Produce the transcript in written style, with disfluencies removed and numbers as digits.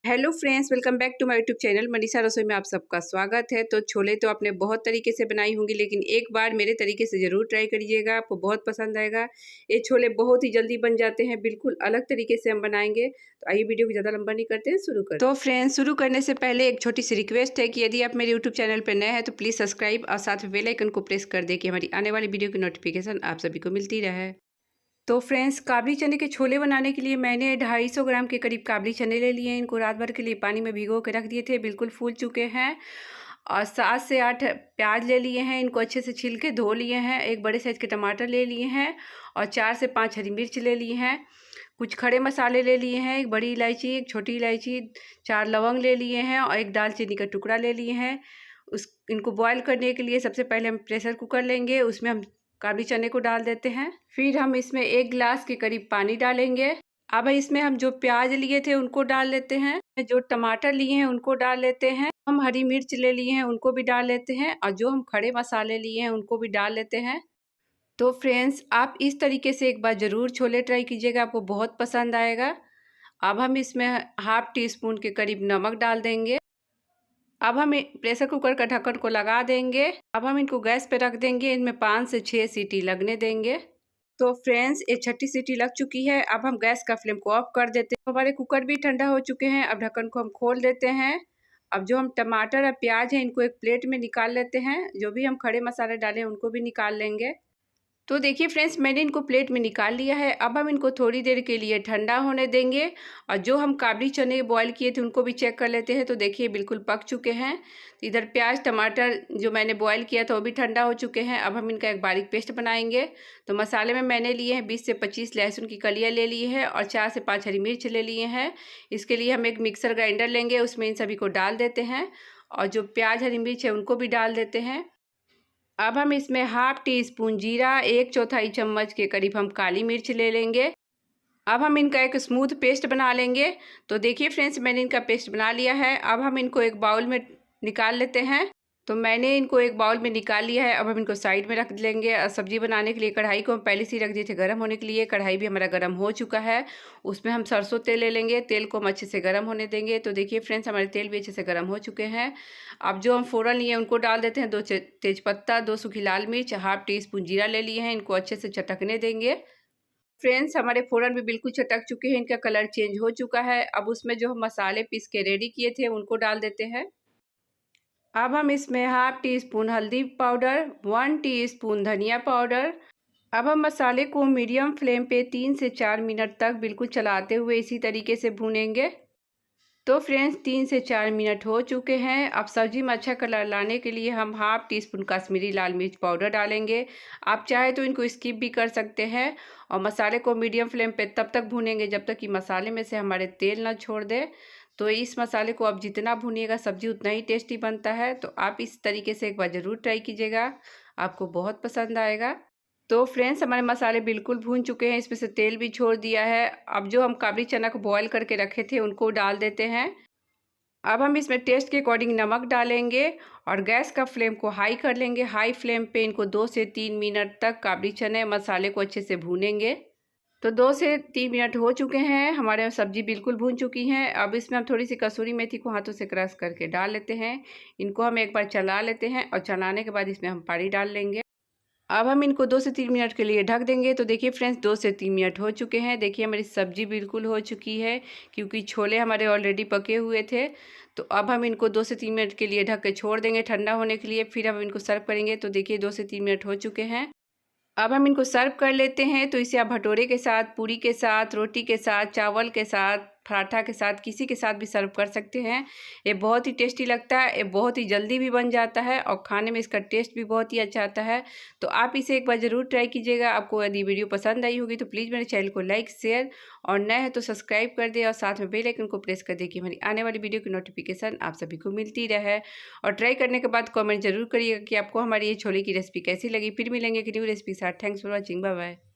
Hello friends, welcome back to my YouTube channel Manisha Rasoi में आप सबका स्वागत है। तो छोले तो आपने बहुत तरीके से बनाई होंगी, लेकिन एक बार मेरे तरीके से ज़रूर ट्राई करिएगा, आपको बहुत पसंद आएगा। ये छोले बहुत ही जल्दी बन जाते हैं, बिल्कुल अलग तरीके से हम बनाएंगे। तो आइए वीडियो को ज़्यादा लंबा नहीं करते हैं, शुरू करते हैं। तो फ्रेंड्स, शुरू करने से पहले एक छोटी सी रिक्वेस्ट है कि यदि आप मेरे यूट्यूब चैनल पर नए हैं तो प्लीज़ सब्सक्राइब और साथ में बेल आइकन को प्रेस कर दें कि हमारी आने वाली वीडियो की नोटिफिकेशन आप सभी को मिलती रहे। तो फ्रेंड्स, काबली चने के छोले बनाने के लिए मैंने 250 ग्राम के करीब काबली चने ले लिए हैं। इनको रात भर के लिए पानी में भिगो के रख दिए थे, बिल्कुल फूल चुके हैं। और 7 से 8 प्याज ले लिए हैं, इनको अच्छे से छील के धो लिए हैं। एक बड़े साइज़ के टमाटर ले लिए हैं और 4 से 5 हरी मिर्च ले लिए हैं। कुछ खड़े मसाले ले लिए हैं, एक बड़ी इलायची, एक छोटी इलायची, 4 लौंग ले लिए हैं और एक दालचीनी का टुकड़ा ले लिए हैं। इनको बॉयल करने के लिए सबसे पहले हम प्रेशर कुकर लेंगे, उसमें हम काबली चने को डाल देते हैं। फिर हम इसमें 1 गिलास के करीब पानी डालेंगे। अब इसमें हम जो प्याज लिए थे उनको डाल लेते हैं, जो टमाटर लिए हैं उनको डाल लेते हैं, हम हरी मिर्च ले लिए हैं उनको भी डाल लेते हैं और जो हम खड़े मसाले लिए हैं उनको भी डाल लेते हैं। तो फ्रेंड्स, आप इस तरीके से एक बार ज़रूर छोले ट्राई कीजिएगा, आपको बहुत पसंद आएगा। अब हम इसमें हाफ टी स्पून के करीब नमक डाल देंगे। अब हम प्रेशर कुकर का ढक्कन को लगा देंगे। अब हम इनको गैस पे रख देंगे, इनमें 5 से 6 सीटी लगने देंगे। तो फ्रेंड्स, ये छठी सीटी लग चुकी है। अब हम गैस का फ्लेम को ऑफ कर देते हैं। हमारे कुकर भी ठंडा हो चुके हैं। अब ढक्कन को हम खोल देते हैं। अब जो हम टमाटर और प्याज है इनको एक प्लेट में निकाल लेते हैं। जो भी हम खड़े मसाले डाले हैं उनको भी निकाल लेंगे। तो देखिए फ्रेंड्स, मैंने इनको प्लेट में निकाल लिया है। अब हम इनको थोड़ी देर के लिए ठंडा होने देंगे और जो हम काबली चने बॉईल किए थे उनको भी चेक कर लेते हैं। तो देखिए बिल्कुल पक चुके हैं। तो इधर प्याज टमाटर जो मैंने बॉईल किया था वो भी ठंडा हो चुके हैं। अब हम इनका एक बारीक पेस्ट बनाएंगे। तो मसाले में मैंने लिए हैं 20 से 25 लहसुन की कलियाँ ले ली है और 4 से 5 हरी मिर्च ले लिए हैं। इसके लिए हम एक मिक्सर ग्राइंडर लेंगे, उसमें इन सभी को डाल देते हैं और जो प्याज हरी मिर्च है उनको भी डाल देते हैं। अब हम इसमें हाफ टी स्पून जीरा, 1/4 चम्मच के करीब हम काली मिर्च ले लेंगे। अब हम इनका एक स्मूथ पेस्ट बना लेंगे। तो देखिए फ्रेंड्स, मैंने इनका पेस्ट बना लिया है। अब हम इनको एक बाउल में निकाल लेते हैं। तो मैंने इनको एक बाउल में निकाल लिया है। अब हम इनको साइड में रख लेंगे। और सब्जी बनाने के लिए कढ़ाई को हम पहले से ही रख दिए थे गर्म होने के लिए। कढ़ाई भी हमारा गर्म हो चुका है। उसमें हम सरसों तेल ले लेंगे। तेल को हम अच्छे से गर्म होने देंगे। तो देखिए फ्रेंड्स, हमारे तेल भी अच्छे से गर्म हो चुके हैं। अब जो हम फ़ोरन लिए उनको डाल देते हैं। 2 तेज़पत्ता, 2 सूखी लाल मिर्च, हाफ टी स्पून जीरा ले लिए हैं। इनको अच्छे से चटकने देंगे। फ्रेंड्स, हमारे फ़ोरन भी बिल्कुल चटक चुके हैं, इनका कलर चेंज हो चुका है। अब उसमें जो हम मसाले पीस के रेडी किए थे उनको डाल देते हैं। अब हम इसमें हाफ टी स्पून हल्दी पाउडर, 1 टीस्पून धनिया पाउडर। अब हम मसाले को मीडियम फ्लेम पे 3 से 4 मिनट तक बिल्कुल चलाते हुए इसी तरीके से भूनेंगे। तो फ्रेंड्स, 3 से 4 मिनट हो चुके हैं। अब सब्जी में अच्छा कलर लाने के लिए हम हाफ टी स्पून कश्मीरी लाल मिर्च पाउडर डालेंगे। आप चाहे तो इनको स्किप भी कर सकते हैं। और मसाले को मीडियम फ्लेम पे तब तक भूनेंगे जब तक कि मसाले में से हमारे तेल ना छोड़ दे। तो इस मसाले को आप जितना भूनिएगा सब्जी उतना ही टेस्टी बनता है। तो आप इस तरीके से एक बार ज़रूर ट्राई कीजिएगा, आपको बहुत पसंद आएगा। तो फ्रेंड्स, हमारे मसाले बिल्कुल भून चुके हैं, इसमें से तेल भी छोड़ दिया है। अब जो हम काबली चना को बॉयल करके रखे थे उनको डाल देते हैं। अब हम इसमें टेस्ट के अकॉर्डिंग नमक डालेंगे और गैस का फ्लेम को हाई कर लेंगे। हाई फ्लेम पे इनको 2 से 3 मिनट तक काबली चने मसाले को अच्छे से भूनेंगे। तो 2 से 3 मिनट हो चुके हैं, हमारे सब्जी बिल्कुल भून चुकी हैं। अब इसमें हम थोड़ी सी कसूरी मेथी को हाथों से क्रश करके डाल लेते हैं। इनको हम एक बार चला लेते हैं और चलाने के बाद इसमें हम पानी डाल लेंगे। अब हम इनको 2 से 3 मिनट के लिए ढक देंगे। तो देखिए फ्रेंड्स, 2 से 3 मिनट हो चुके हैं। देखिए हमारी सब्ज़ी बिल्कुल हो चुकी है, क्योंकि छोले हमारे ऑलरेडी पके हुए थे। तो अब हम इनको 2 से 3 मिनट के लिए ढक के छोड़ देंगे ठंडा होने के लिए। फिर हम इनको सर्व करेंगे। तो देखिए 2 से 3 मिनट हो चुके हैं। अब हम इनको सर्व कर लेते हैं। तो इसे आप भटोरे के साथ, पूरी के साथ, रोटी के साथ, चावल के साथ, पराठा के साथ, किसी के साथ भी सर्व कर सकते हैं। ये बहुत ही टेस्टी लगता है, ये बहुत ही जल्दी भी बन जाता है और खाने में इसका टेस्ट भी बहुत ही अच्छा आता है। तो आप इसे एक बार ज़रूर ट्राई कीजिएगा। आपको यदि वीडियो पसंद आई होगी तो प्लीज़ मेरे चैनल को लाइक, शेयर और नए हैं तो सब्सक्राइब कर दें और साथ में बेल आइकन को प्रेस कर दें कि हमारी आने वाली वीडियो की नोटिफिकेशन आप सभी को मिलती रहे। और ट्राई करने के बाद कमेंट जरूर करिएगा कि आपको हमारी ये छोले की रेसिपी कैसी लगी। फिर मिलेंगे एक न्यू रेसिपी के साथ। Thanks for watching, bye bye.